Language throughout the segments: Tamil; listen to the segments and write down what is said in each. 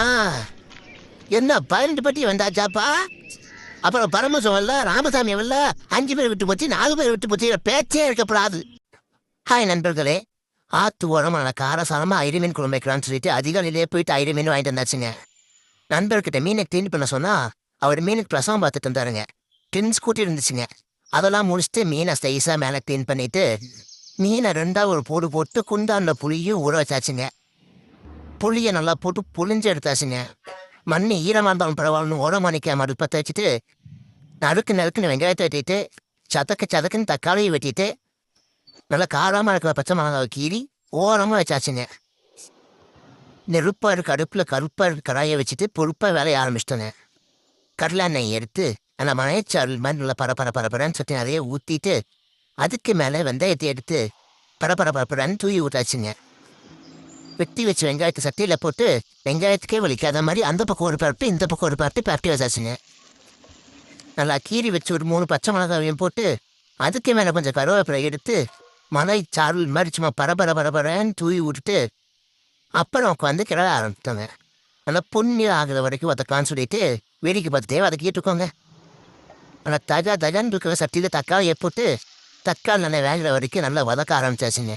ஆ என்ன 12 பட்டி வந்தாச்சாப்பா? அப்புறம் பரமசம் வரல, ராமசாமி வரல, 5 பேர் விட்டு போச்சு, 4 பேர் விட்டு போச்சு, பேச்சே இருக்கப்படாது. ஹாய் நண்பர்களே, ஆத்து ஓரமாக நான் காரசாரமாக ஐர மீன் குழம்பு வைக்கலான்னு சொல்லிட்டு அதிகாலையிலேயே போயிட்டு ஐர மீன் வாங்கிட்டு வந்தாச்சுங்க. நண்பர்கிட்ட மீனை க்ளீன் பண்ண சொன்னால் அவர் மீனுக்கு பிரசவம் பார்த்துட்டு இருந்தாருங்க. டின்ஸ் கூட்டி இருந்துச்சுங்க. அதெல்லாம் முடிச்சுட்டு மீனை ஸ்டைஸாக மேலே க்ளீன் பண்ணிவிட்டு மீனை ரெண்டாவது ஒரு போடு போட்டு குண்டானில் புளியும் ஊற வச்சாச்சுங்க. புளியை நல்லா போட்டு புளிஞ்சு எடுத்தாச்சுங்க. மண்ணு ஈரமாக இருந்தாலும் பரவாயில்லன்னு உரமானிக்காம அடுப்பத்தை வச்சுட்டு நறுக்குன்னு வெங்காயத்தை வெட்டிட்டு சதக்குன்னு தக்காளியை வெட்டிட்டு நல்லா காரமாக இருக்கிற பச்சை மிளகாவை கீறி ஓரமாக வச்சாச்சுங்க. நெருப்பாக இருக்க அடுப்பில் கருப்பாக இருக்க கடாயை வச்சுட்டு பொறுப்பாக வேலையை ஆரம்பிச்சிட்டோங்க. கடலை எண்ணெய் எடுத்து அந்த மனைச்சாரல் மாதிரி நல்லா பரப்பரன்னு சொல்லி நிறைய ஊற்றிட்டு அதுக்கு மேலே வெங்காயத்தை எடுத்து பரப்பரன்னு தூவி ஊட்டாச்சுங்க. வெட்டி வச்சு வெங்காயத்தை சட்டியில் போட்டு வெங்காயத்துக்கே வலிக்காத மாதிரி அந்த பக்கம் ஒரு பரப்பு இந்த பக்கம் ஒரு பரப்பி வச்சாச்சுங்க. நல்லா கீறி வச்சு ஒரு 3 பச்சை மிளகாவையும் போட்டு அதுக்கு மேலே கொஞ்சம் கருவேப்பிலை எடுத்து மலைச்சாரல் மாதிரி சும்மா பரபரன்னு தூவி விட்டுட்டு அப்புறம் உட்காந்து கிளற ஆரம்பித்தோங்க. நல்லா புண்ணியம் ஆகுற வரைக்கும் வதக்கலான்னு சொல்லிட்டு வேடிக்கை பார்த்துட்டே வதக்கிட்டு இருக்கோங்க. நல்லா தஜான்னு இருக்கிற சட்டியில் தக்காளியை போட்டு தக்காளி நல்லா வேகிற வரைக்கும் நல்லா வதக்க ஆரம்பிச்சாச்சுங்க.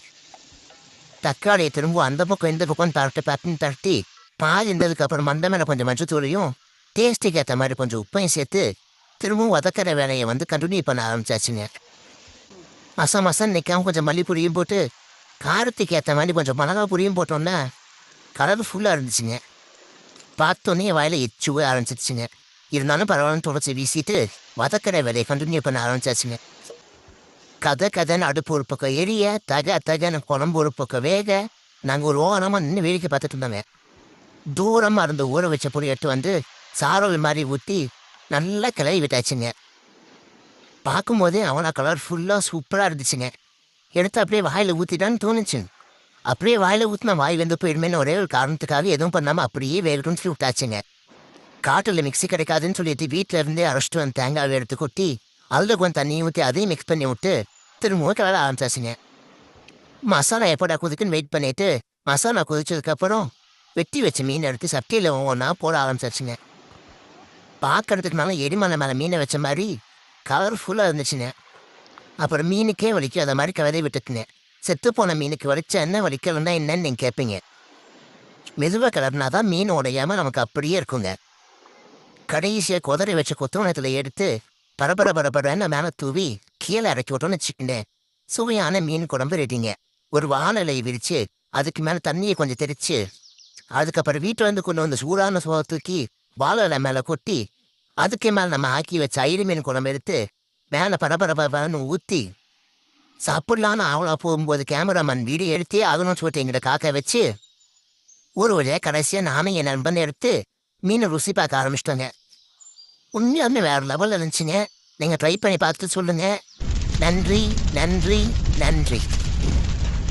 தக்காளியை திரும்ப அந்த பக்கம் இந்த பக்கம் பரட்டி பாதி இருந்ததுக்கப்புறம் மண்டை மேலே கொஞ்சம் மஞ்சத்தூளையும் டேஸ்ட்டுக்கு ஏற்ற மாதிரி கொஞ்சம் உப்பையும் சேர்த்து திரும்பவும் வதக்கிற வேலையை கண்டினியூ பண்ண ஆரம்பிச்சாச்சுங்க. மசம் நிற்காம கொஞ்சம் மல்லிப்பொடியும் போட்டு காரத்துக்கு ஏற்ற மாதிரி கொஞ்சம் மிளகா பொடியும் போட்டோன்னா கலர்ஃபுல்லாக இருந்துச்சுங்க. பார்த்தோன்னே வாயில் எச்சுவே ஆரம்பிச்சிருச்சுங்க. இருந்தாலும் பரவாயில்லன்னு தொடச்சி வீசிட்டு வதக்கிற வேலையை கண்டினியூ பண்ண ஆரம்பிச்சாச்சுங்க. கதைன்னு அடுப்பு ஒரு பக்கம் எரிய தகன்னு குழம்பு ஒரு பக்கம் வேக நாங்கள் ஒரு ஓரமாக நின்று வேடிக்கை பார்த்துட்டு இருந்தோங்க. தூரமாக இருந்த ஊற வச்ச பொடி எடுத்து சாரல் மாதிரி ஊற்றி நல்லா கிளறி விட்டாச்சுங்க. பார்க்கும்போதே அவனா கலர்ஃபுல்லாக சூப்பராக இருந்துச்சுங்க. எடுத்து அப்படியே வாயில் ஊற்றிட்டான்னு தோணுச்சு. அப்படியே வாயில் ஊற்றினா வாய் போயிடுமேன்னு ஒரே ஒரு காரணத்துக்காக எதுவும் பண்ணாமல் அப்படியே வேகட்டும்னு சொல்லி விட்டாச்சுங்க. காட்டில் மிக்ஸி கிடைக்காதுன்னு சொல்லிட்டு வீட்டில் இருந்தே அரைச்சிட்டு வந்து தேங்காய் எடுத்து கொட்டி அதில் கொஞ்சம் தண்ணியை ஊற்றி அதையும் மிக்ஸ் பண்ணி விட்டு திரும்பவும் கிளற ஆரம்பிச்சாச்சுங்க. மசாலா எப்போடா கொதிக்குன்னு வெயிட் பண்ணிவிட்டு மசாலா கொதிச்சதுக்கப்புறம் வெட்டி வச்ச மீன் எடுத்து சட்டியில் ஒவ்வொன்றா போட ஆரம்பிச்சாச்சுங்க. பார்க்கறதுக்கு மேலே எரிமலை மேலே மீனை வச்ச மாதிரி கலர்ஃபுல்லாக இருந்துச்சுங்க. அப்புறம் மீனுக்கே வலிக்கும் அதை மாதிரி கவலை விட்டுக்குங்க. செத்துப்போன மீனுக்கு வலிச்ச என்ன வலிக்கலன்னா என்னன்னு நீங்கள் கேட்பீங்க. மெதுவாக கிளறினா தான் மீன் உடையாமல் நமக்கு அப்படியே இருக்குங்க. கடைசியாக குதிரை வச்ச கொத்தவனத்தில் எடுத்து பரபரன்னு மேலே தூவி கீழே இறக்கி விட்டோன்னு வச்சுக்கிட்டேன். சுவையான மீன் குழம்பு ரெடிங்க. ஒரு வாழலையை விரித்து அதுக்கு மேலே தண்ணியை கொஞ்சம் தெரிச்சு அதுக்கப்புறம் வீட்டில் கொண்டு வந்து சூடான சோளை தூக்கி வாழலை மேலே கொட்டி அதுக்கு மேலே நம்ம ஆக்கி வச்ச ஐர மீன் குழம்பு எடுத்து மேலே பரபரன்னு ஊற்றி சாப்பிடலான்னு அவ்வளோ போகும்போது கேமராமேன் வீடியோ எடுத்து அதனும் சொல்லிட்டு எங்கிட்ட காக்க வச்சு ஒரு வழியாக கடைசியாக நானும் என் நண்பன் எடுத்து மீனை ருசி பார்க்க ஆரம்பிச்சிட்டோங்க. உண்மையாலுமே வேறு லெவலில் இருந்துச்சுங்க. நீங்கள் ட்ரை பண்ணி பார்த்துட்டு சொல்லுங்கள். நன்றி.